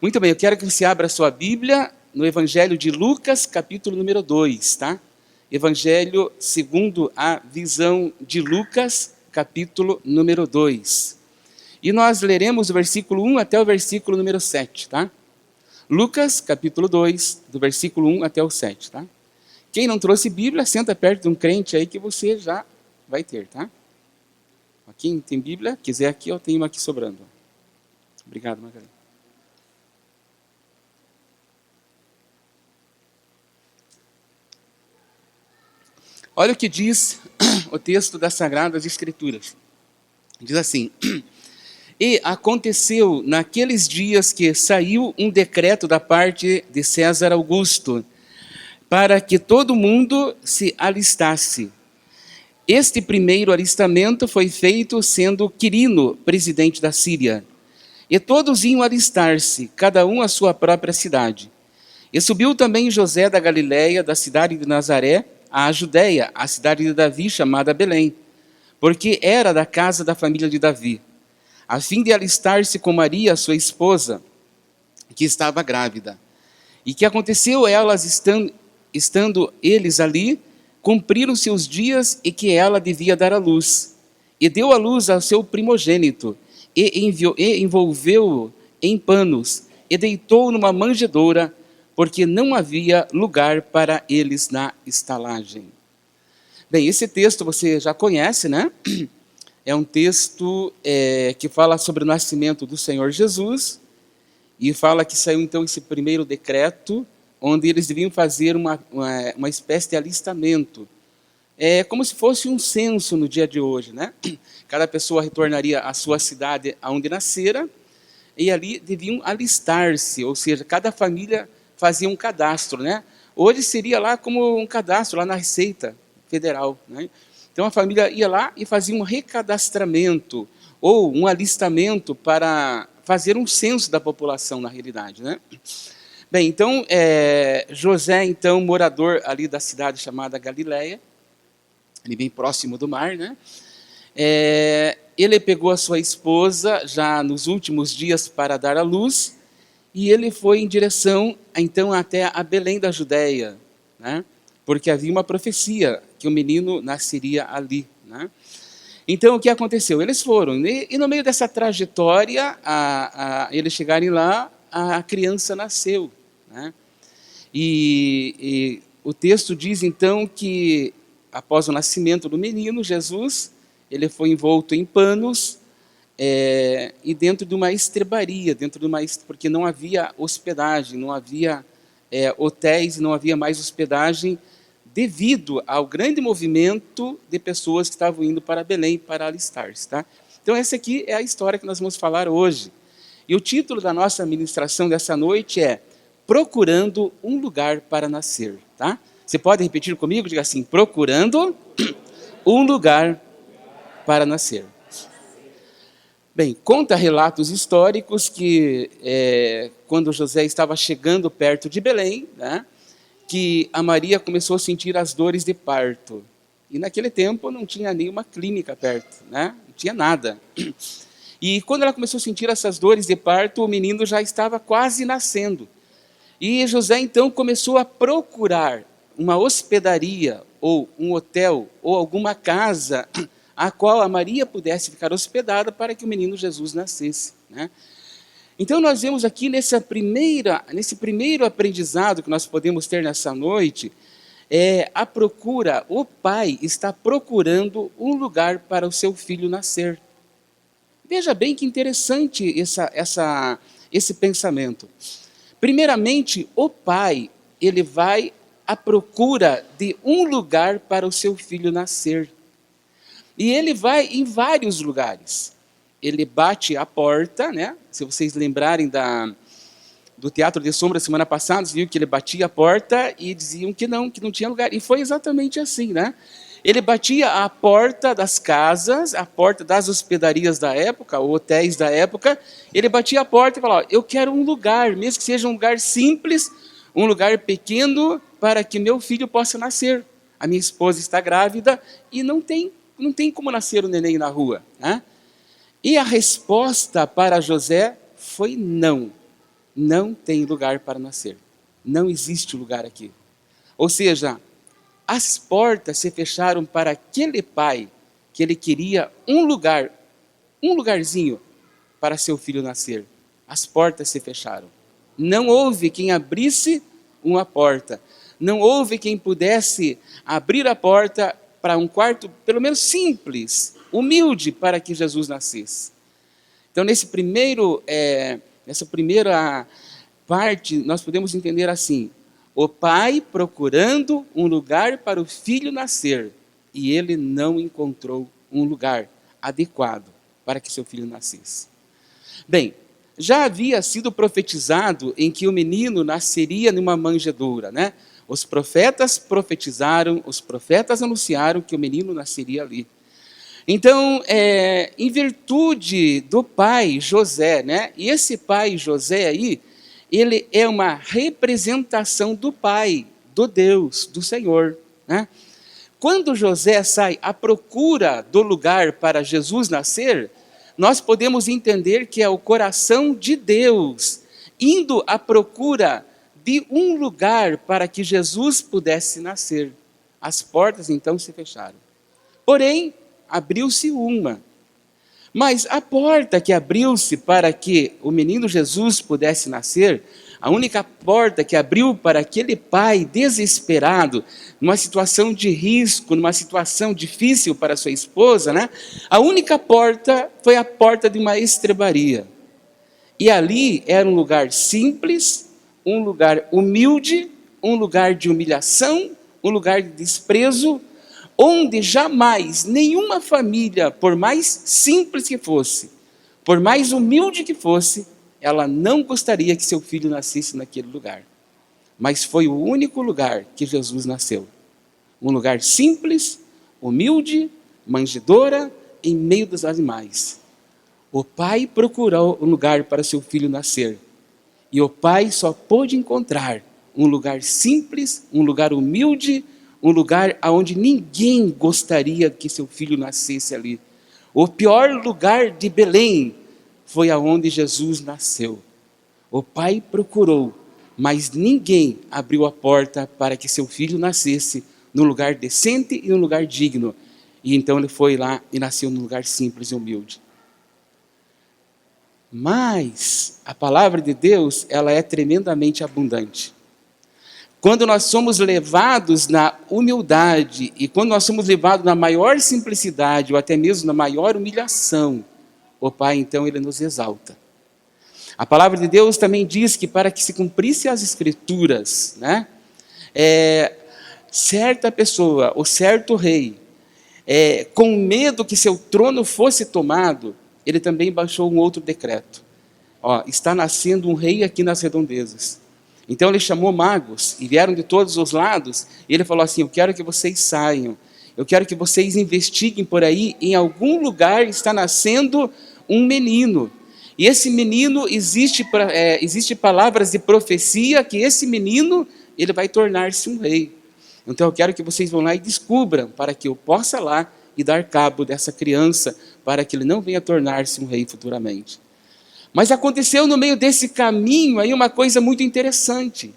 Muito bem, eu quero que você abra a sua Bíblia no Evangelho de Lucas, capítulo número 2, tá? Evangelho segundo a visão de Lucas, capítulo número 2. E nós leremos o versículo 1 até o versículo número 7, tá? Lucas, capítulo 2, do versículo 1 até o 7, tá? Quem não trouxe Bíblia, senta perto de um crente aí que você já vai ter, tá? Quem tem Bíblia, quiser aqui, eu tenho uma aqui sobrando. Obrigado, Margarida. Olha o que diz o texto das Sagradas Escrituras. Diz assim: E aconteceu naqueles dias que saiu um decreto da parte de César Augusto, para que todo mundo se alistasse. Este primeiro alistamento foi feito sendo Quirino presidente da Síria. E todos iam alistar-se, cada um à sua própria cidade. E subiu também José da Galiléia, da cidade de Nazaré, à Judéia, a cidade de Davi, chamada Belém, porque era da casa da família de Davi, a fim de alistar-se com Maria, sua esposa, que estava grávida. E que aconteceu elas, estando eles ali, cumpriram seus dias e que ela devia dar à luz. E deu à luz ao seu primogênito, e envolveu-o em panos, e deitou numa manjedoura, porque não havia lugar para eles na estalagem. Bem, esse texto você já conhece, né? É um texto que fala sobre o nascimento do Senhor Jesus, e fala que saiu então esse primeiro decreto, onde eles deviam fazer uma espécie de alistamento. É como se fosse um censo no dia de hoje, né? Cada pessoa retornaria à sua cidade aonde nascera, e ali deviam alistar-se, ou seja, cada família fazia um cadastro, né? Hoje seria lá como um cadastro, lá na Receita Federal, né? Então a família ia lá e fazia um recadastramento, ou um alistamento para fazer um censo da população, na realidade, né? Bem, então, José, então, morador ali da cidade chamada Galiléia, ali bem próximo do mar, né? Ele pegou a sua esposa já nos últimos dias para dar à luz, e ele foi em direção, então, até a Belém da Judéia, né? Porque havia uma profecia que o menino nasceria ali, né? Então, o que aconteceu? Eles foram, e no meio dessa trajetória, eles chegarem lá, a criança nasceu, né? E o texto diz, então, que após o nascimento do menino, Jesus, ele foi envolto em panos, e dentro de uma estrebaria, porque não havia hospedagem, não havia hotéis, não havia mais hospedagem, devido ao grande movimento de pessoas que estavam indo para Belém para alistar-se, tá? Então essa aqui é a história que nós vamos falar hoje. E o título da nossa ministração dessa noite é Procurando um Lugar para Nascer, tá? Você pode repetir comigo? Diga assim: procurando um lugar para nascer. Bem, conta relatos históricos que quando José estava chegando perto de Belém, né, que a Maria começou a sentir as dores de parto. E naquele tempo não tinha nenhuma clínica perto, né? Não tinha nada. E quando ela começou a sentir essas dores de parto, o menino já estava quase nascendo. E José então começou a procurar uma hospedaria, ou um hotel, ou alguma casa a qual a Maria pudesse ficar hospedada para que o menino Jesus nascesse, né? Então nós vemos aqui nesse primeiro aprendizado que nós podemos ter nessa noite, a procura, o pai está procurando um lugar para o seu filho nascer. Veja bem que interessante esse pensamento. Primeiramente, o pai, ele vai à procura de um lugar para o seu filho nascer. E ele vai em vários lugares. Ele bate a porta, né? Se vocês lembrarem do Teatro de Sombra semana passada, vocês viram que ele batia a porta e diziam que não tinha lugar. E foi exatamente assim, né? Ele batia a porta das casas, a porta das hospedarias da época, hotéis da época. Ele batia a porta e falava: eu quero um lugar, mesmo que seja um lugar simples, um lugar pequeno, para que meu filho possa nascer. A minha esposa está grávida e não tem como nascer um neném na rua, né? E a resposta para José foi não. não tem lugar para nascer. Não existe lugar aqui. Ou seja, as portas se fecharam para aquele pai que ele queria um lugar, um lugarzinho para seu filho nascer. As portas se fecharam. Não houve quem abrisse uma porta. Não houve quem pudesse abrir a porta para um quarto, pelo menos simples, humilde, para que Jesus nascesse. Então, nessa primeira parte, nós podemos entender assim: o pai procurando um lugar para o filho nascer, e ele não encontrou um lugar adequado para que seu filho nascesse. Bem, já havia sido profetizado em que o menino nasceria numa manjedoura, né? Os profetas profetizaram, os profetas anunciaram que o menino nasceria ali. Então, em virtude do pai José, né? E esse pai José aí, ele é uma representação do pai, do Deus, do Senhor, né? Quando José sai à procura do lugar para Jesus nascer, nós podemos entender que é o coração de Deus indo à procura de um lugar para que Jesus pudesse nascer. As portas então se fecharam. Porém, abriu-se uma. Mas a porta que abriu-se para que o menino Jesus pudesse nascer, a única porta que abriu para aquele pai desesperado, numa situação de risco, numa situação difícil para sua esposa, né? A única porta foi a porta de uma estrebaria. E ali era um lugar simples, um lugar humilde, um lugar de humilhação, um lugar de desprezo, onde jamais nenhuma família, por mais simples que fosse, por mais humilde que fosse, ela não gostaria que seu filho nascesse naquele lugar. Mas foi o único lugar que Jesus nasceu. Um lugar simples, humilde, manjedoura, em meio dos animais. O pai procurou um lugar para seu filho nascer. E o pai só pôde encontrar um lugar simples, um lugar humilde, um lugar onde ninguém gostaria que seu filho nascesse ali. O pior lugar de Belém foi aonde Jesus nasceu. O pai procurou, mas ninguém abriu a porta para que seu filho nascesse num lugar decente e num lugar digno. E então ele foi lá e nasceu num lugar simples e humilde. Mas a palavra de Deus, ela é tremendamente abundante. Quando nós somos levados na humildade e quando nós somos levados na maior simplicidade ou até mesmo na maior humilhação, o Pai, então, ele nos exalta. A palavra de Deus também diz que para que se cumprisse as Escrituras, né, certa pessoa, ou certo rei, com medo que seu trono fosse tomado, ele também baixou um outro decreto. Está nascendo um rei aqui nas redondezas. Então ele chamou magos, e vieram de todos os lados, e ele falou assim: eu quero que vocês saiam, eu quero que vocês investiguem por aí, em algum lugar está nascendo um menino. E esse menino, existe palavras de profecia, que esse menino, ele vai tornar-se um rei. Então eu quero que vocês vão lá e descubram, para que eu possa lá e dar cabo dessa criança, para que ele não venha tornar-se um rei futuramente. Mas aconteceu no meio desse caminho aí uma coisa muito interessante.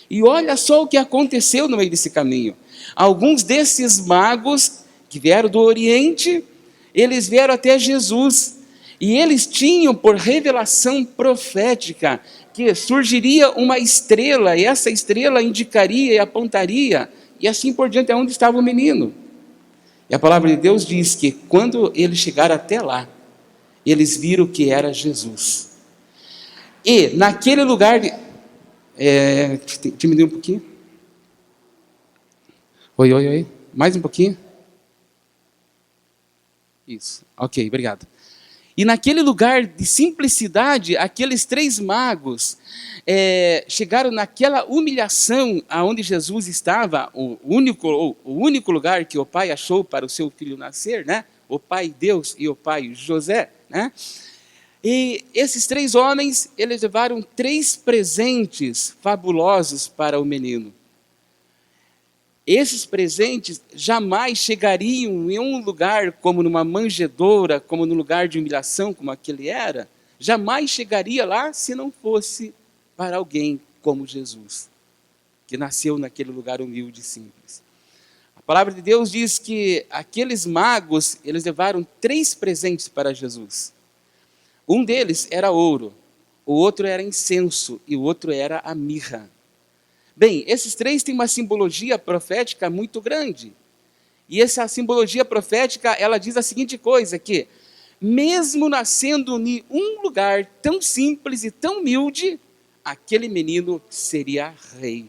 E olha só o que aconteceu no meio desse caminho. Alguns desses magos que vieram do Oriente, eles vieram até Jesus. E eles tinham por revelação profética que surgiria uma estrela, e essa estrela indicaria e apontaria, e assim por diante, aonde estava o menino. E a palavra de Deus diz que quando eles chegaram até lá, eles viram que era Jesus. E naquele lugar, diminui um pouquinho. Oi, mais um pouquinho. Isso, ok, obrigado. E naquele lugar de simplicidade, aqueles 3 magos chegaram naquela humilhação aonde Jesus estava, o único lugar que o pai achou para o seu filho nascer, né? O pai Deus e o pai José, né? E esses 3 homens, eles levaram 3 presentes fabulosos para o menino. Esses presentes jamais chegariam em um lugar como numa manjedoura, como num lugar de humilhação, como aquele era. Jamais chegaria lá se não fosse para alguém como Jesus, que nasceu naquele lugar humilde e simples. A palavra de Deus diz que aqueles magos, eles levaram 3 presentes para Jesus. Um deles era ouro, o outro era incenso e o outro era a mirra. Bem, esses 3 têm uma simbologia profética muito grande. E essa simbologia profética, ela diz a seguinte coisa, que mesmo nascendo em um lugar tão simples e tão humilde, aquele menino seria rei.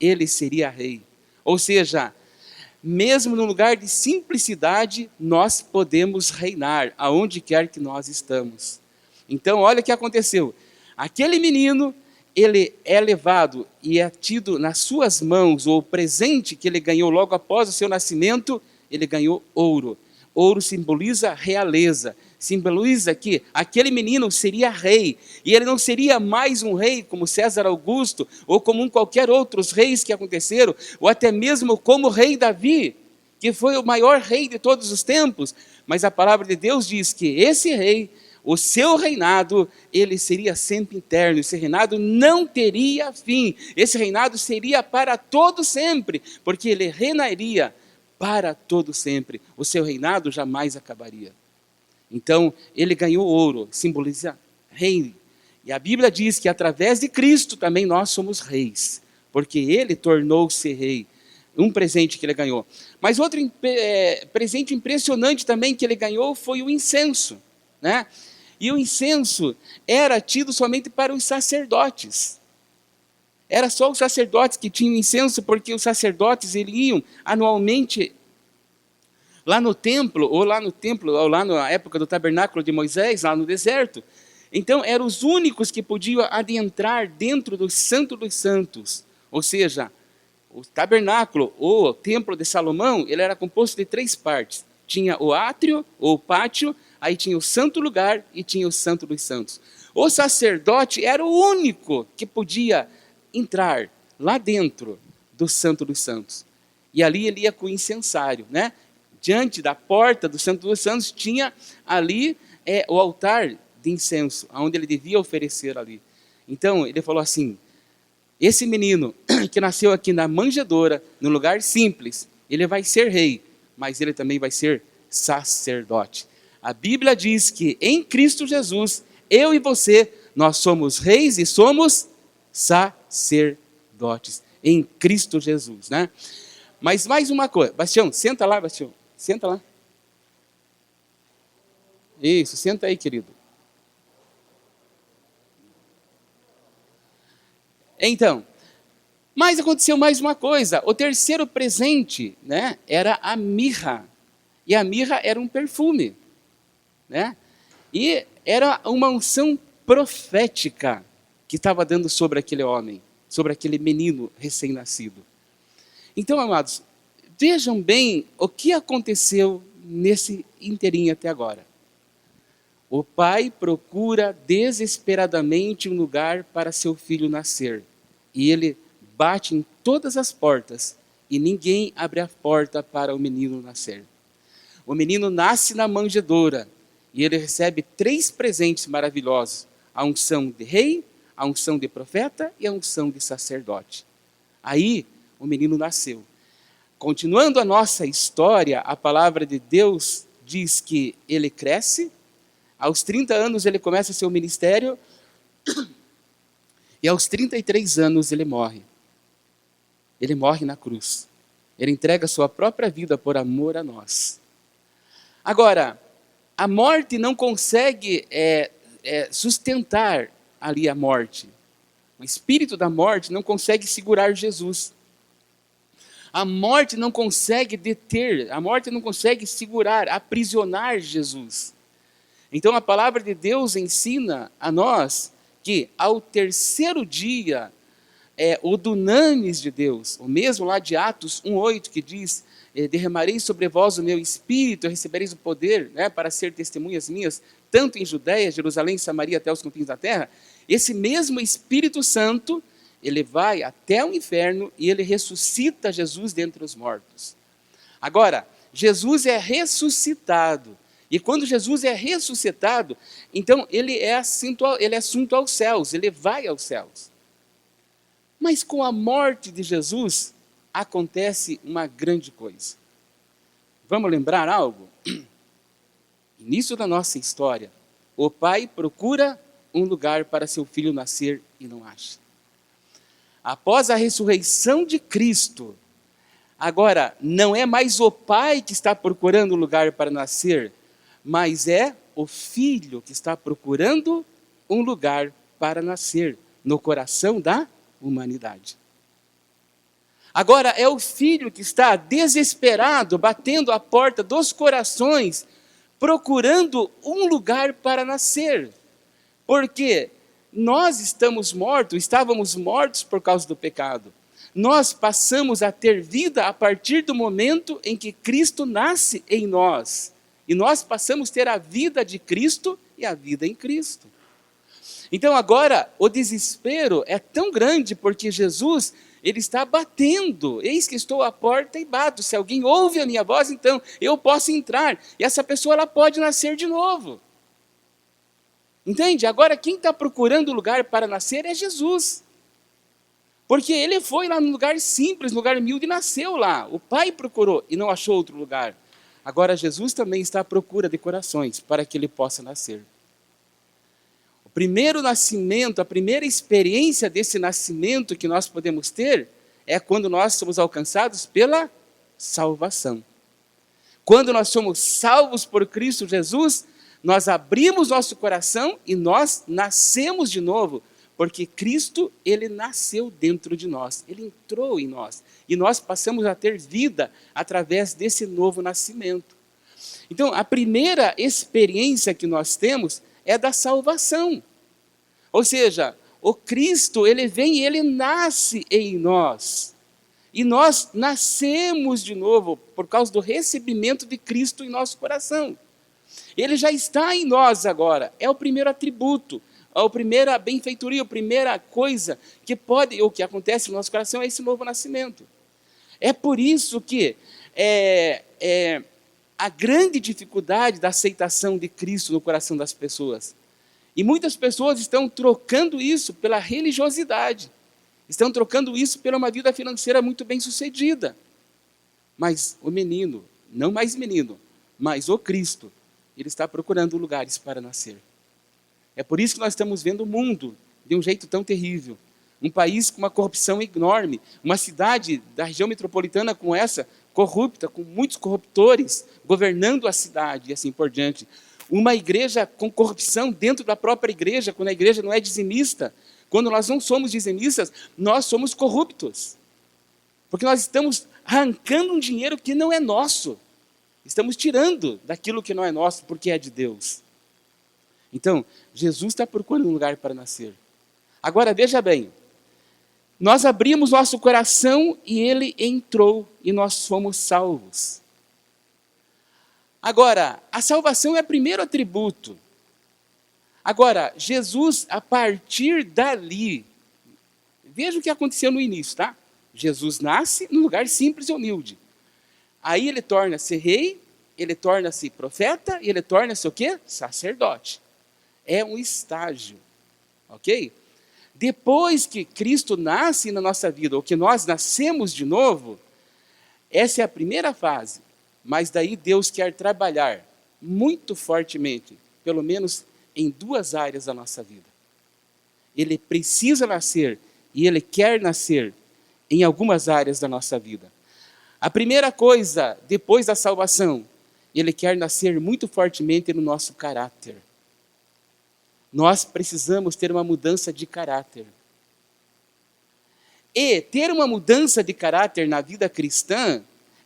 Ele seria rei. Ou seja, mesmo no lugar de simplicidade, nós podemos reinar, aonde quer que nós estamos. Então, olha o que aconteceu. Aquele menino, ele é levado e é tido nas suas mãos, ou o presente que ele ganhou logo após o seu nascimento, ele ganhou ouro. Ouro simboliza realeza, simboliza que aquele menino seria rei, e ele não seria mais um rei como César Augusto, ou como qualquer outros reis que aconteceram, ou até mesmo como o rei Davi, que foi o maior rei de todos os tempos, mas a palavra de Deus diz que esse rei, o seu reinado, ele seria sempre eterno, esse reinado não teria fim, esse reinado seria para todo sempre, porque ele reinaria para todo sempre, o seu reinado jamais acabaria. Então, ele ganhou ouro, simboliza rei. E a Bíblia diz que através de Cristo também nós somos reis, porque ele tornou-se rei. Um presente que ele ganhou. Mas outro presente impressionante também que ele ganhou foi o incenso, né? E o incenso era tido somente para os sacerdotes. Era só os sacerdotes que tinham incenso, porque os sacerdotes eles iam anualmente lá no templo, ou lá na época do tabernáculo de Moisés, lá no deserto. Então, eram os únicos que podiam adentrar dentro do Santo dos Santos. Ou seja, o tabernáculo, ou o templo de Salomão, ele era composto de 3 partes. Tinha o átrio, ou o pátio, aí tinha o santo lugar e tinha o Santo dos Santos. O sacerdote era o único que podia entrar lá dentro do Santo dos Santos. E ali ele ia com o incensário, né? Diante da porta do Santo dos Santos tinha ali o altar de incenso, onde ele devia oferecer ali. Então ele falou assim, esse menino que nasceu aqui na manjedoura, num lugar simples, ele vai ser rei, mas ele também vai ser sacerdote. A Bíblia diz que em Cristo Jesus, eu e você, nós somos reis e somos sacerdotes. Em Cristo Jesus, né? Mas mais uma coisa. Bastião, senta lá, Bastião. Senta lá. Isso, senta aí, querido. Então, mas aconteceu mais uma coisa. O terceiro presente, né, era a mirra. E a mirra era um perfume, né? E era uma unção profética que estava dando sobre aquele homem, sobre aquele menino recém-nascido. Então, amados, vejam bem o que aconteceu nesse inteirinho até agora. O pai procura desesperadamente um lugar para seu filho nascer. E ele bate em todas as portas e ninguém abre a porta para o menino nascer. O menino nasce na manjedoura e ele recebe 3 presentes maravilhosos. A unção de rei, a unção de profeta e a unção de sacerdote. Aí o menino nasceu. Continuando a nossa história, a palavra de Deus diz que ele cresce, aos 30 anos ele começa seu ministério, e aos 33 anos ele morre. Ele morre na cruz. Ele entrega sua própria vida por amor a nós. Agora, a morte não consegue sustentar ali a morte. O espírito da morte não consegue segurar Jesus. A morte não consegue deter, a morte não consegue segurar, aprisionar Jesus. Então a palavra de Deus ensina a nós que ao terceiro dia, o dunamis de Deus, o mesmo lá de Atos 1:8 que diz, derramarei sobre vós o meu espírito, recebereis o poder, né, para ser testemunhas minhas, tanto em Judeia, Jerusalém, Samaria, até os confins da terra. Esse mesmo Espírito Santo, ele vai até o inferno e ele ressuscita Jesus dentre os mortos. Agora, Jesus é ressuscitado. E quando Jesus é ressuscitado, então ele é assunto aos céus, ele vai aos céus. Mas com a morte de Jesus, acontece uma grande coisa. Vamos lembrar algo? Início da nossa história, o pai procura um lugar para seu filho nascer e não acha. Após a ressurreição de Cristo, agora não é mais o pai que está procurando um lugar para nascer, mas é o filho que está procurando um lugar para nascer no coração da humanidade. Agora é o filho que está desesperado, batendo a porta dos corações, procurando um lugar para nascer. Porque nós estávamos mortos por causa do pecado. Nós passamos a ter vida a partir do momento em que Cristo nasce em nós. E nós passamos a ter a vida de Cristo e a vida em Cristo. Então agora o desespero é tão grande porque Jesus, ele está batendo. Eis que estou à porta e bato. Se alguém ouve a minha voz, então eu posso entrar. E essa pessoa ela pode nascer de novo. Entende? Agora quem está procurando lugar para nascer é Jesus. Porque ele foi lá no lugar simples, no lugar humilde e nasceu lá. O Pai procurou e não achou outro lugar. Agora Jesus também está à procura de corações para que ele possa nascer. O primeiro nascimento, a primeira experiência desse nascimento que nós podemos ter é quando nós somos alcançados pela salvação. Quando nós somos salvos por Cristo Jesus, nós abrimos nosso coração e nós nascemos de novo, porque Cristo, ele nasceu dentro de nós, ele entrou em nós, e nós passamos a ter vida através desse novo nascimento. Então, a primeira experiência que nós temos é da salvação. Ou seja, o Cristo, ele vem e ele nasce em nós. E nós nascemos de novo por causa do recebimento de Cristo em nosso coração. Ele já está em nós agora, é o primeiro atributo, a primeira benfeitoria, a primeira coisa que pode, ou que acontece no nosso coração é esse novo nascimento. É por isso que a grande dificuldade da aceitação de Cristo no coração das pessoas. E muitas pessoas estão trocando isso pela religiosidade, estão trocando isso pela uma vida financeira muito bem sucedida. Mas o menino, não mais menino, mas o Cristo, ele está procurando lugares para nascer. É por isso que nós estamos vendo o mundo de um jeito tão terrível. Um país com uma corrupção enorme, uma cidade da região metropolitana com essa, corrupta, com muitos corruptores governando a cidade e assim por diante. Uma igreja com corrupção dentro da própria igreja, quando a igreja não é dizimista. Quando nós não somos dizimistas, nós somos corruptos. Porque nós estamos arrancando um dinheiro que não é nosso. Estamos tirando daquilo que não é nosso, porque é de Deus. Então, Jesus está procurando um lugar para nascer. Agora, veja bem, nós abrimos nosso coração e ele entrou e nós fomos salvos. Agora, a salvação é o primeiro atributo. Agora, Jesus, a partir dali, veja o que aconteceu no início, tá? Jesus nasce num lugar simples e humilde. Aí ele torna-se rei, ele torna-se profeta e ele torna-se o quê? Sacerdote. É um estágio, ok? Depois que Cristo nasce na nossa vida, ou que nós nascemos de novo, essa é a primeira fase. Mas daí Deus quer trabalhar muito fortemente, pelo menos em duas áreas da nossa vida. Ele precisa nascer e ele quer nascer em algumas áreas da nossa vida. A primeira coisa, depois da salvação, ele quer nascer muito fortemente no nosso caráter. Nós precisamos ter uma mudança de caráter. E ter uma mudança de caráter na vida cristã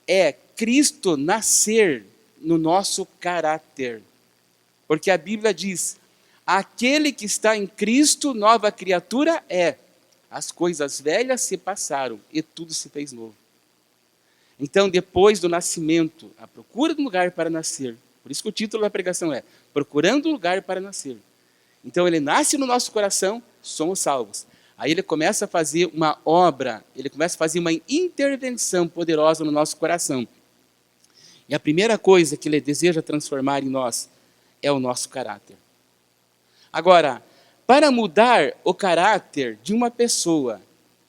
é Cristo nascer no nosso caráter. Porque a Bíblia diz, aquele que está em Cristo, nova criatura é. As coisas velhas se passaram e tudo se fez novo. Então, depois do nascimento, a procura de um lugar para nascer. Por isso que o título da pregação é Procurando um lugar para nascer. Então, ele nasce no nosso coração, somos salvos. Aí ele começa a fazer uma obra, ele começa a fazer uma intervenção poderosa no nosso coração. E a primeira coisa que Ele deseja transformar em nós é o nosso caráter. Agora, para mudar o caráter de uma pessoa,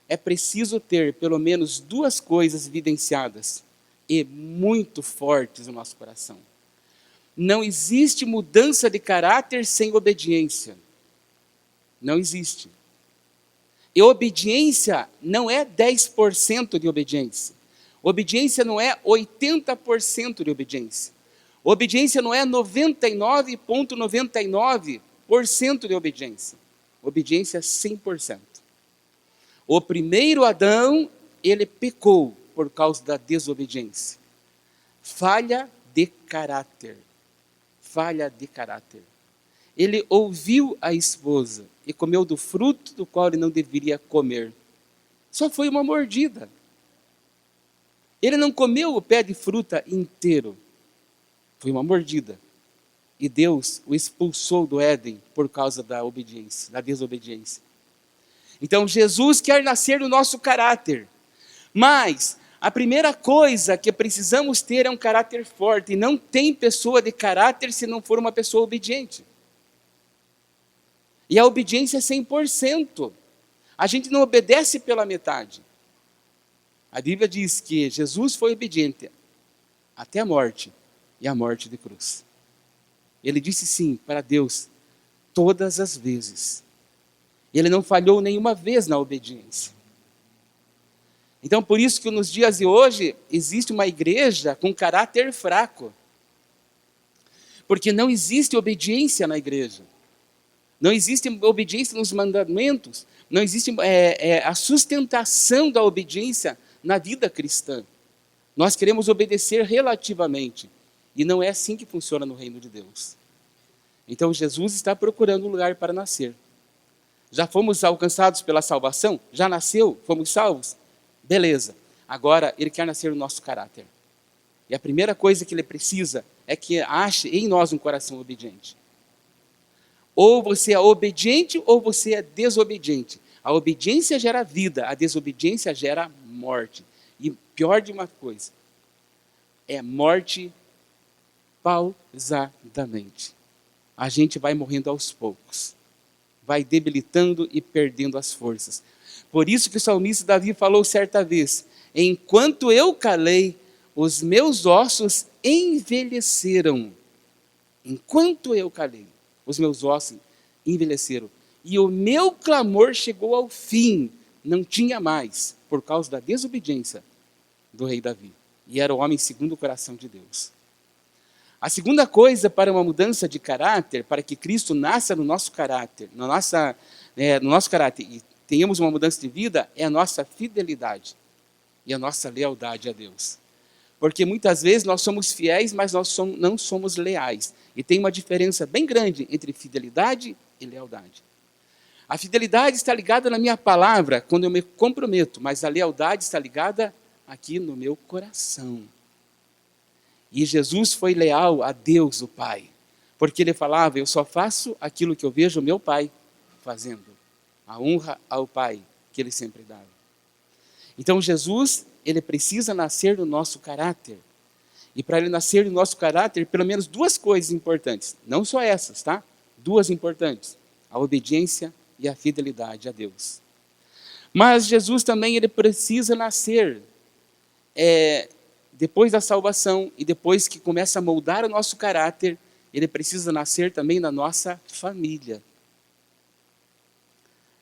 é preciso ter pelo menos duas coisas evidenciadas e muito fortes no nosso coração. Não existe mudança de caráter sem obediência. Não existe. E obediência não é 10% de obediência. Obediência não é 80% de obediência. Obediência não é 99,99% de obediência. Obediência é 100%. O primeiro Adão, ele pecou por causa da desobediência. Falha de caráter. Falha de caráter. Ele ouviu a esposa e comeu do fruto do qual ele não deveria comer. Só foi uma mordida. Ele não comeu o pé de fruta inteiro. Foi uma mordida. E Deus o expulsou do Éden por causa da obediência, da desobediência. Então Jesus quer nascer no nosso caráter. Mas a primeira coisa que precisamos ter é um caráter forte. E não tem pessoa de caráter se não for uma pessoa obediente. E a obediência é 100%. A gente não obedece pela metade. A Bíblia diz que Jesus foi obediente até a morte, e a morte de cruz. Ele disse sim para Deus todas as vezes. Ele não falhou nenhuma vez na obediência. Então, por isso que nos dias de hoje, existe uma igreja com caráter fraco. Porque não existe obediência na igreja. Não existe obediência nos mandamentos. Não existe a sustentação da obediência na vida cristã. Nós queremos obedecer relativamente. E não é assim que funciona no reino de Deus. Então Jesus está procurando um lugar para nascer. Já fomos alcançados pela salvação? Já nasceu? Fomos salvos? Beleza. Agora Ele quer nascer no nosso caráter. E a primeira coisa que Ele precisa é que ache em nós um coração obediente. Ou você é obediente ou você é desobediente. A obediência gera vida, a desobediência gera morte. E pior de uma coisa, é morte pausadamente. A gente vai morrendo aos poucos. Vai debilitando e perdendo as forças. Por isso que o salmista Davi falou certa vez: enquanto eu calei, os meus ossos envelheceram. Enquanto eu calei, os meus ossos envelheceram. E o meu clamor chegou ao fim. Não tinha mais, por causa da desobediência do rei Davi. E era o homem segundo o coração de Deus. A segunda coisa para uma mudança de caráter, para que Cristo nasça no nosso caráter, no nosso caráter e tenhamos uma mudança de vida, é a nossa fidelidade e a nossa lealdade a Deus. Porque muitas vezes nós somos fiéis, mas nós não somos leais. E tem uma diferença bem grande entre fidelidade e lealdade. A fidelidade está ligada na minha palavra, quando eu me comprometo, mas a lealdade está ligada aqui no meu coração. E Jesus foi leal a Deus, o Pai, porque Ele falava: eu só faço aquilo que eu vejo o meu Pai fazendo. A honra ao Pai que Ele sempre dava. Então Jesus, Ele precisa nascer no nosso caráter. E para Ele nascer no nosso caráter, pelo menos duas coisas importantes. Não só essas, tá? Duas importantes. A obediência e a fidelidade a Deus. Mas Jesus também, Ele precisa nascer depois da salvação e depois que começa a moldar o nosso caráter, Ele precisa nascer também na nossa família.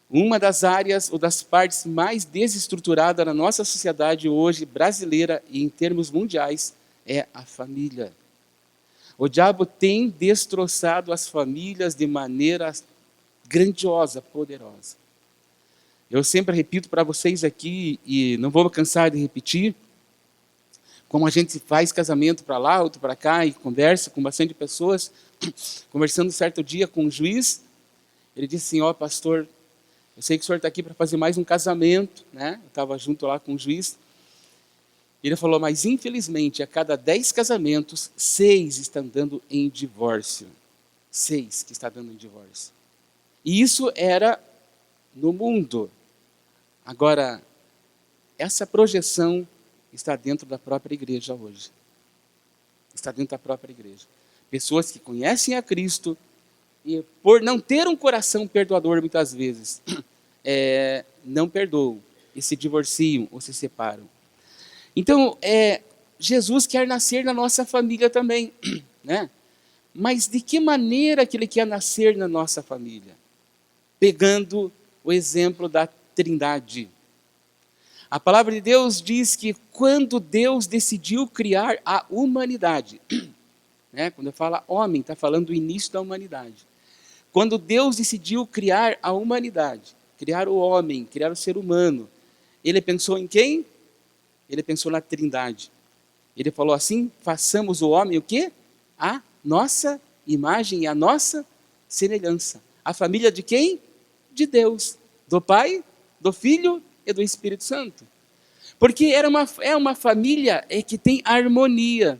Uma das áreas ou das partes mais desestruturadas na nossa sociedade hoje, brasileira e em termos mundiais, é a família. O diabo tem destroçado as famílias de maneira grandiosa, poderosa. Eu sempre repito para vocês aqui, e não vou cansar de repetir, como a gente faz casamento para lá, outro para cá, e conversa com bastante pessoas. Conversando certo dia com um juiz, ele disse assim: ó, pastor, eu sei que o senhor está aqui para fazer mais um casamento, né? Eu estava junto lá com o juiz. Ele falou: mas infelizmente, a cada 10 casamentos, 6 estão dando em divórcio. 6 que estão dando em divórcio. E isso era no mundo. Agora, essa projeção está dentro da própria igreja hoje. está dentro da própria igreja. Pessoas que conhecem a Cristo e, por não ter um coração perdoador muitas vezes, não perdoam e se divorciam ou se separam. Então, Jesus quer nascer na nossa família também, né? Mas de que maneira que Ele quer nascer na nossa família? Pegando o exemplo da Trindade. A palavra de Deus diz que quando Deus decidiu criar a humanidade, né? Quando fala homem, está falando do início da humanidade. Quando Deus decidiu criar a humanidade, criar o homem, criar o ser humano, Ele pensou em quem? Ele pensou na Trindade. Ele falou assim: façamos o homem o quê? A nossa imagem e a nossa semelhança. A família de quem? De Deus. Do Pai, do Filho e do Espírito Santo. Porque é uma família que tem harmonia.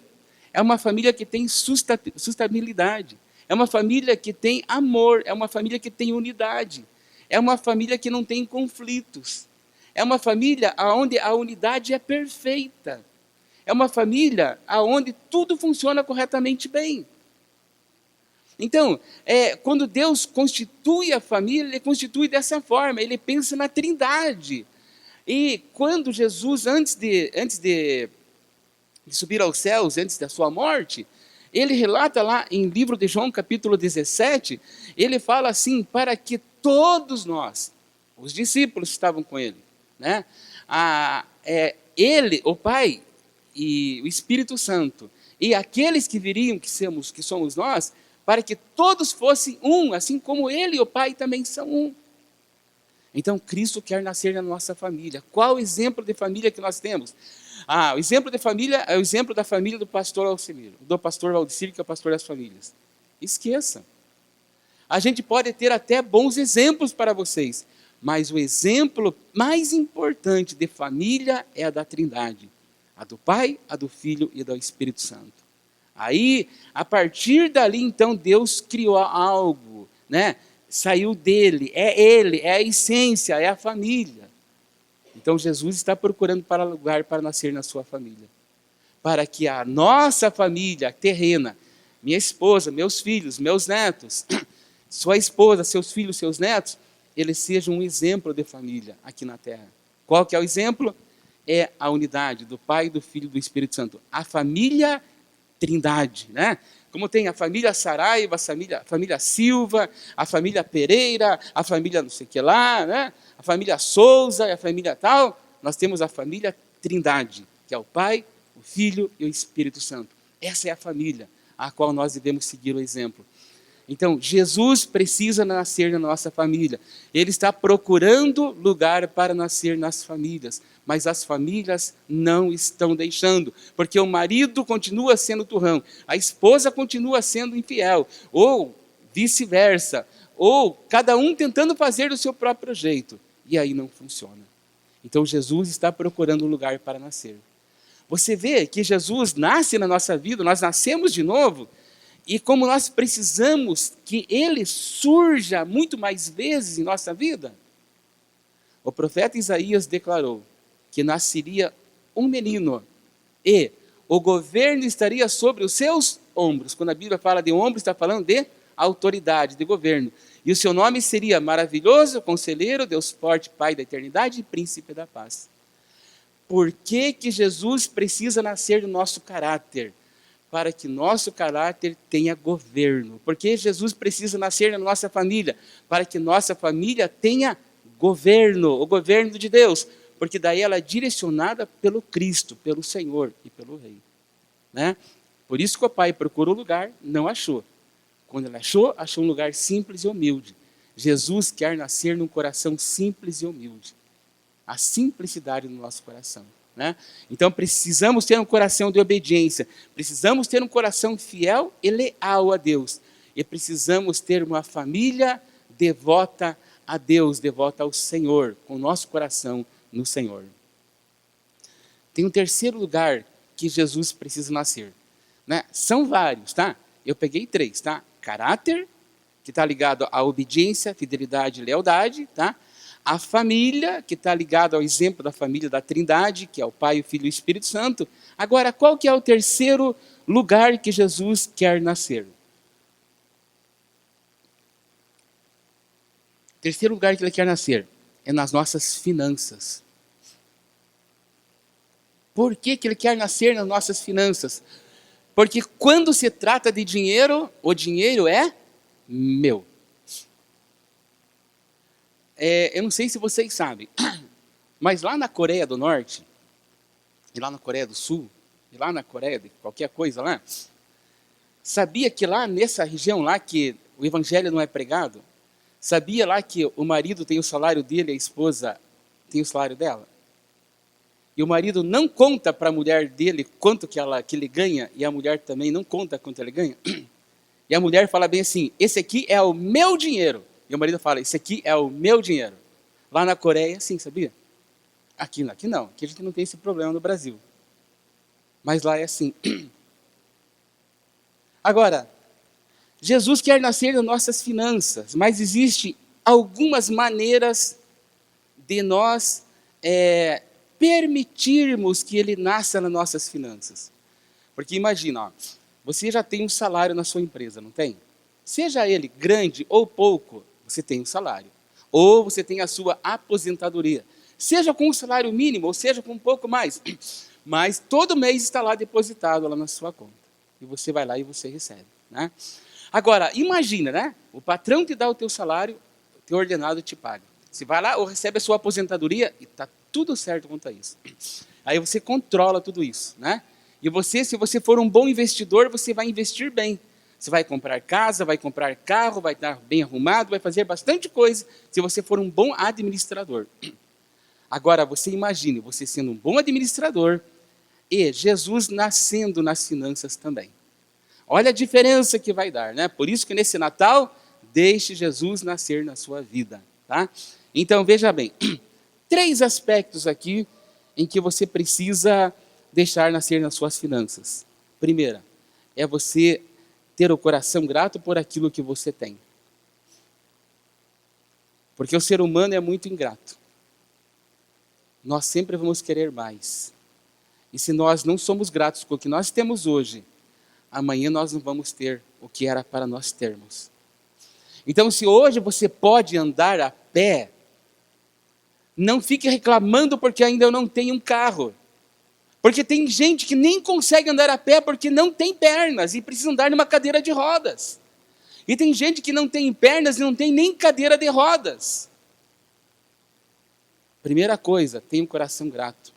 É uma família que tem sustentabilidade. É uma família que tem amor. É uma família que tem unidade. É uma família que não tem conflitos. É uma família onde a unidade é perfeita. É uma família onde tudo funciona corretamente bem. Então, quando Deus constitui a família, Ele constitui dessa forma. Ele pensa na Trindade. E quando Jesus, antes de subir aos céus, antes da sua morte, ele relata lá em livro de João, capítulo 17, ele fala assim: para que todos nós, os discípulos que estavam com ele, né? Ele, o Pai e o Espírito Santo, e aqueles que viriam, que somos nós, para que todos fossem um, assim como ele e o Pai também são um. Então, Cristo quer nascer na nossa família. Qual o exemplo de família que nós temos? O exemplo de família é o exemplo da família do pastor Alcemiro, do pastor Valdecir, que é o pastor das famílias. Esqueça. A gente pode ter até bons exemplos para vocês, mas o exemplo mais importante de família é a da Trindade. A do Pai, a do Filho e do Espírito Santo. Aí, a partir dali, então, Deus criou algo, né? Saiu dele, ele, é a essência, é a família. Então Jesus está procurando lugar para nascer na sua família. Para que a nossa família terrena, minha esposa, meus filhos, meus netos, sua esposa, seus filhos, seus netos, eles sejam um exemplo de família aqui na terra. Qual que é o exemplo? É a unidade do Pai, do Filho e do Espírito Santo. A família Trindade, né? Como tem a família Saraiva, a família Silva, a família Pereira, a família não sei o que lá, né? A família Souza, a família tal, nós temos a família Trindade, que é o Pai, o Filho e o Espírito Santo. Essa é a família a qual nós devemos seguir o exemplo. Então, Jesus precisa nascer na nossa família. Ele está procurando lugar para nascer nas famílias, mas as famílias não estão deixando, porque o marido continua sendo turrão, a esposa continua sendo infiel, ou vice-versa, ou cada um tentando fazer do seu próprio jeito, e aí não funciona. Então, Jesus está procurando um lugar para nascer. Você vê que Jesus nasce na nossa vida, nós nascemos de novo, e como nós precisamos que Ele surja muito mais vezes em nossa vida, o profeta Isaías declarou que nasceria um menino e o governo estaria sobre os seus ombros. Quando a Bíblia fala de ombros, está falando de autoridade, de governo. E o seu nome seria Maravilhoso, Conselheiro, Deus Forte, Pai da Eternidade e Príncipe da Paz. Por que Jesus precisa nascer no nosso caráter? Para que nosso caráter tenha governo. Porque Jesus precisa nascer na nossa família, para que nossa família tenha governo, o governo de Deus, porque daí ela é direcionada pelo Cristo, pelo Senhor e pelo Rei. Né? Por isso que o pai procurou o lugar, não achou. Quando ele achou um lugar simples e humilde. Jesus quer nascer num coração simples e humilde. A simplicidade no nosso coração. Né? Então precisamos ter um coração de obediência, precisamos ter um coração fiel e leal a Deus, e precisamos ter uma família devota a Deus, devota ao Senhor, com o nosso coração no Senhor. Tem um terceiro lugar que Jesus precisa nascer. Né? São vários, tá? Eu peguei 3, tá? Caráter, que está ligado à obediência, fidelidade e lealdade, tá? a família, que está ligada ao exemplo da família da Trindade, que é o Pai, o Filho e o Espírito Santo. Agora, qual que é o terceiro lugar que Jesus quer nascer? O terceiro lugar que ele quer nascer é nas nossas finanças. Por que que ele quer nascer nas nossas finanças? Porque quando se trata de dinheiro, o dinheiro é meu. Eu não sei se vocês sabem, mas lá na Coreia do Norte, e lá na Coreia do Sul, e lá na Coreia de qualquer coisa lá, sabia que lá nessa região lá que o evangelho não é pregado, sabia lá que o marido tem o salário dele, a esposa tem o salário dela? E o marido não conta para a mulher dele quanto que ele ganha, e a mulher também não conta quanto ele ganha. E a mulher fala bem assim, esse aqui é o meu dinheiro. E o marido fala, esse aqui é o meu dinheiro. Lá na Coreia, sim, sabia? Aqui não, aqui a gente não tem esse problema no Brasil. Mas lá é assim. Agora, Jesus quer nascer nas nossas finanças, mas existem algumas maneiras de nós permitirmos que ele nasça nas nossas finanças. Porque imagina, ó, você já tem um salário na sua empresa, não tem? Seja ele grande ou pouco, você tem um salário. Ou você tem a sua aposentadoria. Seja com um salário mínimo, ou seja com um pouco mais. Mas todo mês está lá depositado lá na sua conta. E você vai lá e você recebe. Né? Agora, imagina, né? O patrão te dá o teu salário, o teu ordenado te paga. Você vai lá ou recebe a sua aposentadoria e está tudo certo quanto a isso. Aí você controla tudo isso. Né? E você, se você for um bom investidor, você vai investir bem. Você vai comprar casa, vai comprar carro, vai estar bem arrumado, vai fazer bastante coisa se você for um bom administrador. Agora, você imagine, você sendo um bom administrador e Jesus nascendo nas finanças também. Olha a diferença que vai dar, né? Por isso que nesse Natal, deixe Jesus nascer na sua vida, tá? Então, veja bem, 3 aspectos aqui em que você precisa deixar nascer nas suas finanças. Primeira, é você ter o coração grato por aquilo que você tem. Porque o ser humano é muito ingrato. Nós sempre vamos querer mais. E se nós não somos gratos com o que nós temos hoje, amanhã nós não vamos ter o que era para nós termos. Então, se hoje você pode andar a pé, não fique reclamando porque ainda eu não tenho um carro. Porque tem gente que nem consegue andar a pé porque não tem pernas e precisa andar numa cadeira de rodas. E tem gente que não tem pernas e não tem nem cadeira de rodas. Primeira coisa, tenha um coração grato.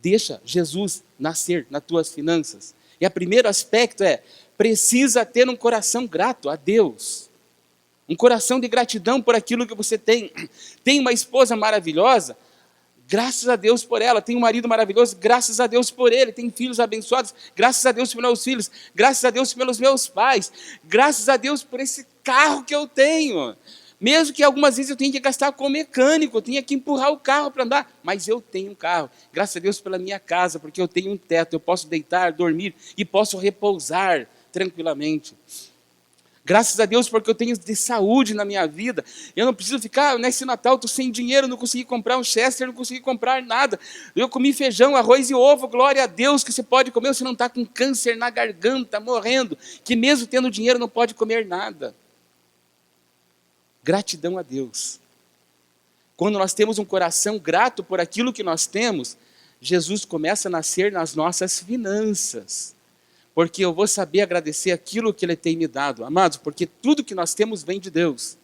Deixa Jesus nascer nas tuas finanças. E o primeiro aspecto precisa ter um coração grato a Deus. Um coração de gratidão por aquilo que você tem. Tem uma esposa maravilhosa, graças a Deus por ela. Tem um marido maravilhoso, graças a Deus por ele. Tem filhos abençoados, graças a Deus pelos meus filhos. Graças a Deus pelos meus pais. Graças a Deus por esse carro que eu tenho. Mesmo que algumas vezes eu tenha que gastar com o mecânico, eu tenha que empurrar o carro para andar, mas eu tenho um carro. Graças a Deus pela minha casa, porque eu tenho um teto, eu posso deitar, dormir e posso repousar tranquilamente. Graças a Deus porque eu tenho de saúde na minha vida. Eu não preciso ficar, nesse Natal, estou sem dinheiro, não consegui comprar um Chester, não consegui comprar nada. Eu comi feijão, arroz e ovo, glória a Deus que você pode comer, você não está com câncer na garganta, morrendo, que mesmo tendo dinheiro não pode comer nada. Gratidão a Deus. Quando nós temos um coração grato por aquilo que nós temos, Jesus começa a nascer nas nossas finanças. Porque eu vou saber agradecer aquilo que Ele tem me dado. Amados, porque tudo que nós temos vem de Deus.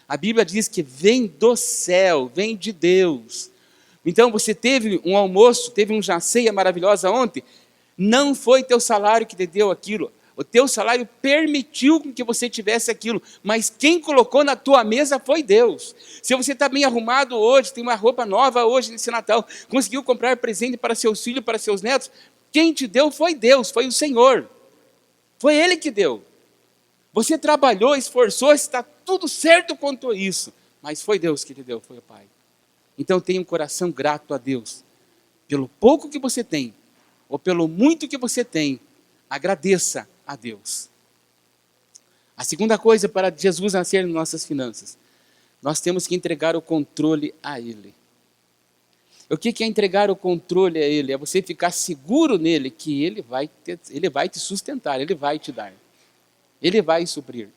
A Bíblia diz que vem do céu, vem de Deus. Então você teve um almoço, teve uma ceia maravilhosa ontem, não foi teu salário que te deu aquilo. O teu salário permitiu que você tivesse aquilo, mas quem colocou na tua mesa foi Deus. Se você está bem arrumado hoje, tem uma roupa nova hoje nesse Natal, conseguiu comprar presente para seus filhos, para seus netos, quem te deu foi Deus, foi o Senhor. Foi Ele que deu. Você trabalhou, esforçou, está tudo certo quanto a isso, mas foi Deus que te deu, foi o Pai. Então tenha um coração grato a Deus. Pelo pouco que você tem, ou pelo muito que você tem, agradeça a Deus. A segunda coisa para Jesus nascer nas nossas finanças. Nós temos que entregar o controle a Ele. O que é entregar o controle a Ele? É você ficar seguro nele que Ele vai te sustentar, Ele vai te dar. Ele vai suprir.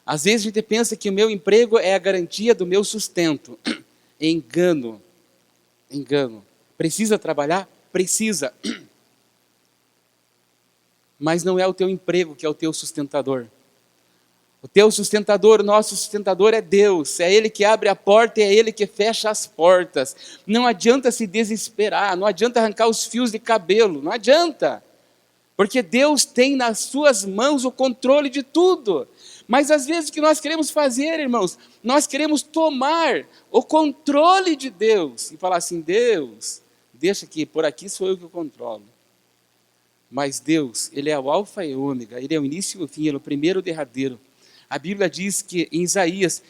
Às vezes a gente pensa que o meu emprego é a garantia do meu sustento. Engano. Engano. Precisa trabalhar? Precisa. Mas não é o teu emprego que é o teu sustentador. O teu sustentador, o nosso sustentador é Deus. É Ele que abre a porta e é Ele que fecha as portas. Não adianta se desesperar, não adianta arrancar os fios de cabelo, não adianta. Porque Deus tem nas suas mãos o controle de tudo. Mas às vezes o que nós queremos fazer, irmãos, nós queremos tomar o controle de Deus e falar assim: Deus, deixa que por aqui sou eu que controlo. Mas Deus, Ele é o alfa e o ômega, Ele é o início e o fim, Ele é o primeiro e o derradeiro. A Bíblia diz que em Isaías,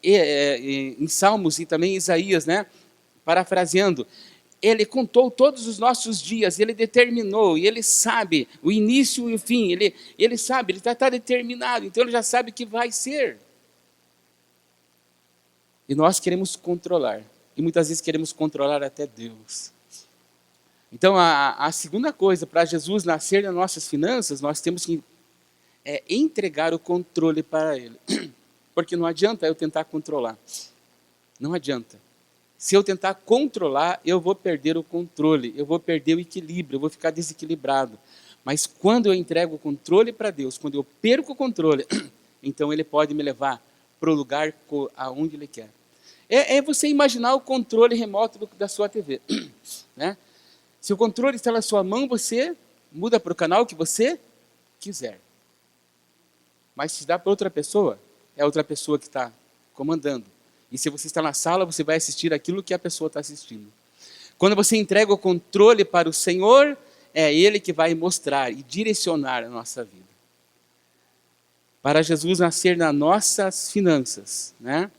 em Salmos e também em Isaías, né, parafraseando, Ele contou todos os nossos dias, Ele determinou, e Ele sabe o início e o fim, Ele sabe, Ele está determinado, então Ele já sabe o que vai ser. E nós queremos controlar, e muitas vezes queremos controlar até Deus. Então a segunda coisa, para Jesus nascer nas nossas finanças, nós temos que entregar o controle para Ele. Porque não adianta eu tentar controlar, não adianta. Se eu tentar controlar, eu vou perder o controle, eu vou perder o equilíbrio, eu vou ficar desequilibrado. Mas quando eu entrego o controle para Deus, quando eu perco o controle, então Ele pode me levar para o lugar aonde Ele quer. É você imaginar o controle remoto da sua TV. Né? Se o controle está na sua mão, você muda para o canal que você quiser. Mas se dá para outra pessoa, é outra pessoa que está comandando. E se você está na sala, você vai assistir aquilo que a pessoa está assistindo. Quando você entrega o controle para o Senhor, é Ele que vai mostrar e direcionar a nossa vida. Para Jesus nascer nas nossas finanças, né?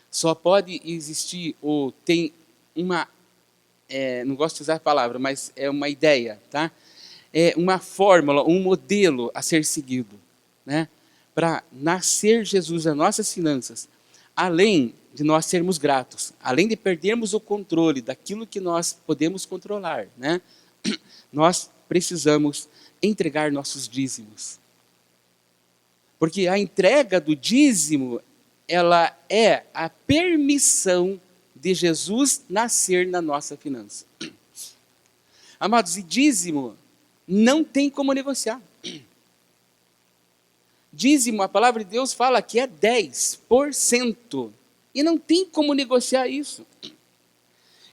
Só pode existir, ou tem uma, não gosto de usar a palavra, mas é uma ideia, tá? É uma fórmula, um modelo a ser seguido, né? Para nascer Jesus nas nossas finanças, além de nós sermos gratos, além de perdermos o controle daquilo que nós podemos controlar, né? Nós precisamos entregar nossos dízimos. Porque a entrega do dízimo, ela é a permissão de Jesus nascer na nossa finança. Amados, e dízimo não tem como negociar. Dízimo, a palavra de Deus fala que é 10%. E não tem como negociar isso.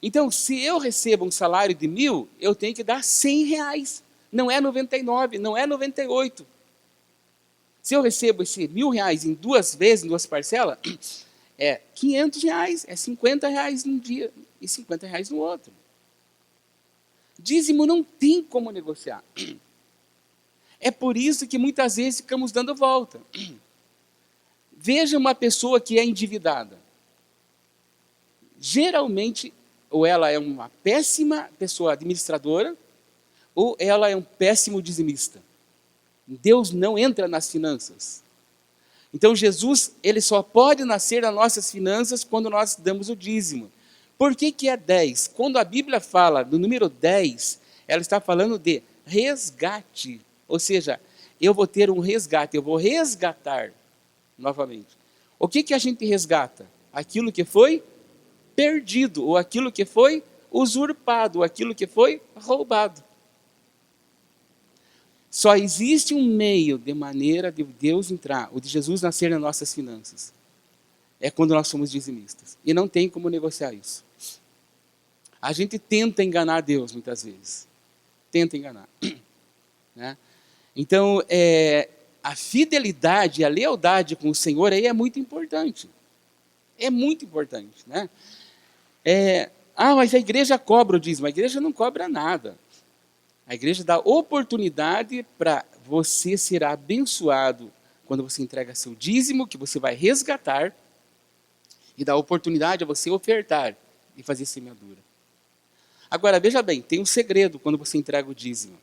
Então, se eu recebo um salário de 1.000, eu tenho que dar R$100. Não é 99, não é 98. Se eu recebo esse R$1.000 em 2 vezes, em 2 parcelas, é R$500, é R$50 num dia e R$50 no outro. Dízimo não tem como negociar. É por isso que muitas vezes ficamos dando volta. Veja uma pessoa que é endividada. Geralmente, ou ela é uma péssima pessoa administradora, ou ela é um péssimo dizimista. Deus não entra nas finanças. Então Jesus, Ele só pode nascer nas nossas finanças quando nós damos o dízimo. Por que é 10? Quando a Bíblia fala do número 10, ela está falando de resgate. Ou seja, eu vou ter um resgate, eu vou resgatar novamente. O que a gente resgata? Aquilo que foi perdido, ou aquilo que foi usurpado, ou aquilo que foi roubado. Só existe um meio de maneira de Deus entrar, ou de Jesus nascer nas nossas finanças. É quando nós somos dizimistas. E não tem como negociar isso. A gente tenta enganar Deus muitas vezes. Tenta enganar. Né? Então, a fidelidade, a lealdade com o Senhor aí é muito importante. É muito importante. Né? Mas a igreja cobra o dízimo. A igreja não cobra nada. A igreja dá oportunidade para você ser abençoado quando você entrega seu dízimo, que você vai resgatar, e dá oportunidade a você ofertar e fazer semeadura. Agora, veja bem, tem um segredo quando você entrega o dízimo.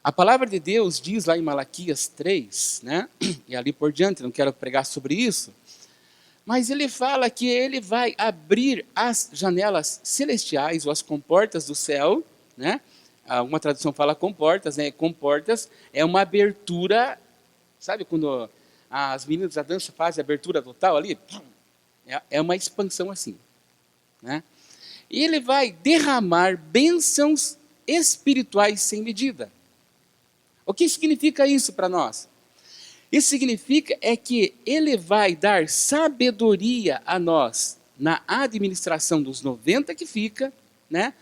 A palavra de Deus diz lá em Malaquias 3, né? E ali por diante, não quero pregar sobre isso, mas ele fala que ele vai abrir as janelas celestiais, ou as comportas do céu, né? Uma tradução fala comportas, né? Comportas é uma abertura, sabe quando as meninas da dança fazem a abertura total ali? É uma expansão assim, né? E ele vai derramar bênçãos espirituais sem medida. O que significa isso para nós? Isso significa que ele vai dar sabedoria a nós na administração dos 90 que fica, né?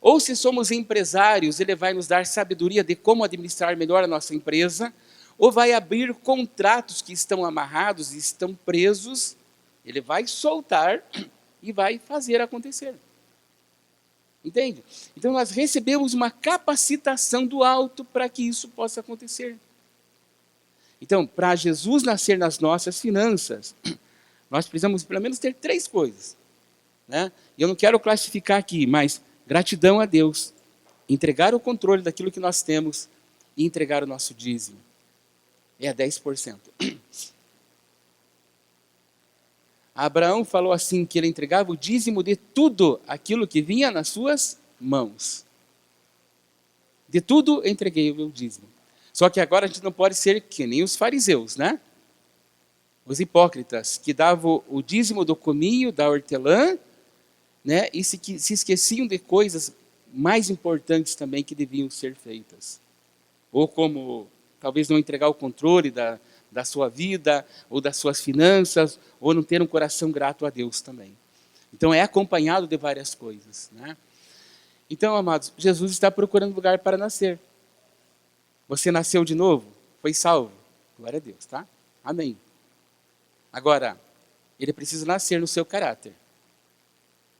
Ou se somos empresários, ele vai nos dar sabedoria de como administrar melhor a nossa empresa, ou vai abrir contratos que estão amarrados e estão presos, ele vai soltar e vai fazer acontecer. Entende? Então nós recebemos uma capacitação do alto para que isso possa acontecer. Então, para Jesus nascer nas nossas finanças, nós precisamos pelo menos ter 3 coisas, né? E eu não quero classificar aqui, mas gratidão a Deus, entregar o controle daquilo que nós temos e entregar o nosso dízimo. É 10%. Abraão falou assim, que ele entregava o dízimo de tudo aquilo que vinha nas suas mãos. De tudo entreguei o meu dízimo. Só que agora a gente não pode ser que nem os fariseus, né? Os hipócritas, que davam o dízimo do cominho, da hortelã, né? E se esqueciam de coisas mais importantes também que deviam ser feitas. Ou como, talvez não entregar o controle da sua vida, ou das suas finanças, ou não ter um coração grato a Deus também. Então é acompanhado de várias coisas, né? Então, amados, Jesus está procurando lugar para nascer. Você nasceu de novo? Foi salvo? Glória a Deus, tá? Amém. Agora, ele precisa nascer no seu caráter.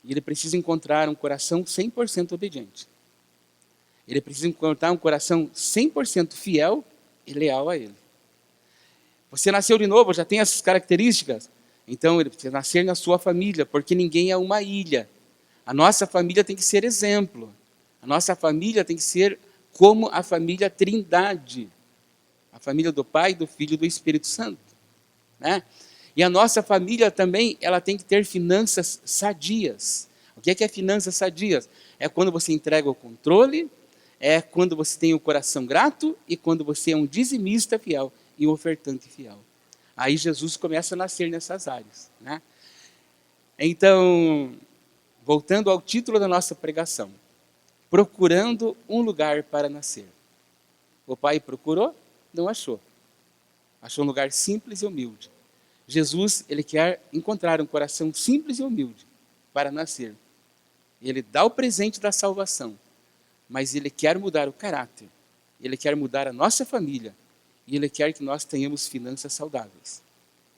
E ele precisa encontrar um coração 100% obediente. Ele precisa encontrar um coração 100% fiel e leal a ele. Você nasceu de novo, já tem essas características? Então, ele precisa nascer na sua família, porque ninguém é uma ilha. A nossa família tem que ser exemplo. A nossa família tem que ser como a família Trindade. A família do Pai, do Filho e do Espírito Santo, né? E a nossa família também, ela tem que ter finanças sadias. O que é finanças sadias? É quando você entrega o controle, é quando você tem o coração grato e quando você é um dizimista fiel e um ofertante fiel. Aí Jesus começa a nascer nessas áreas, né? Então, voltando ao título da nossa pregação, procurando um lugar para nascer. O pai procurou, não achou. Achou um lugar simples e humilde. Jesus, ele quer encontrar um coração simples e humilde para nascer. Ele dá o presente da salvação, mas ele quer mudar o caráter. Ele quer mudar a nossa família e ele quer que nós tenhamos finanças saudáveis.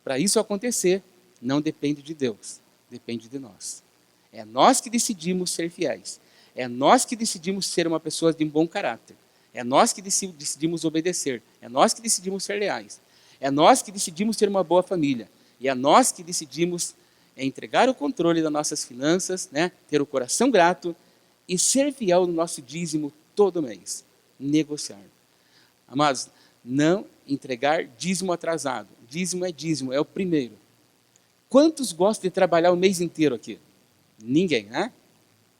Para isso acontecer, não depende de Deus, depende de nós. É nós que decidimos ser fiéis. É nós que decidimos ser uma pessoa de um bom caráter. É nós que decidimos obedecer. É nós que decidimos ser leais. É nós que decidimos ter uma boa família. E é nós que decidimos entregar o controle das nossas finanças, né? Ter o coração grato e ser fiel no nosso dízimo todo mês. Negociar. Amados, não entregar dízimo atrasado. Dízimo, é o primeiro. Quantos gostam de trabalhar o mês inteiro aqui? Ninguém, né?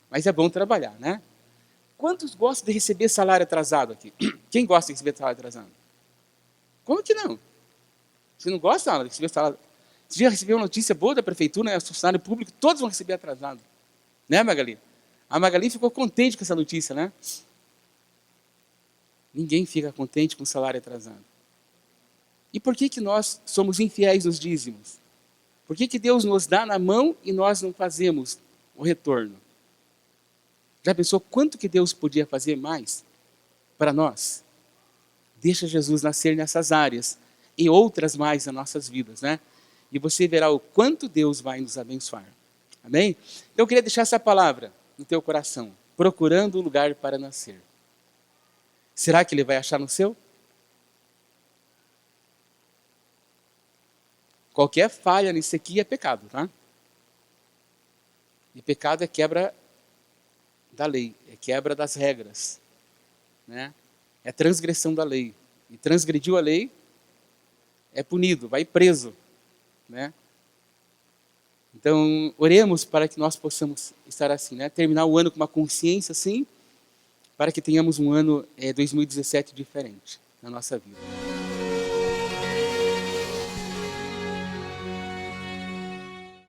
Mas é bom trabalhar, né? Quantos gostam de receber salário atrasado aqui? Quem gosta de receber salário atrasado? Como que não? Você não gosta de receber salário? Você já recebeu uma notícia boa da prefeitura, né? O funcionário público, todos vão receber atrasado. Né, Magali? A Magali ficou contente com essa notícia, né? Ninguém fica contente com o salário atrasado. E por que nós somos infiéis nos dízimos? Por que Deus nos dá na mão e nós não fazemos o retorno? Já pensou quanto que Deus podia fazer mais para nós? Deixa Jesus nascer nessas áreas e outras mais nas nossas vidas, né? E você verá o quanto Deus vai nos abençoar. Amém? Então eu queria deixar essa palavra no teu coração, procurando um lugar para nascer. Será que ele vai achar no seu? Qualquer falha nisso aqui é pecado, tá? E pecado é quebra da lei, é quebra das regras, né? é transgressão da lei. E transgrediu a lei, é punido, vai preso, né? Então, oremos para que nós possamos estar assim, né? Terminar o ano com uma consciência assim, para que tenhamos um ano 2017 diferente na nossa vida.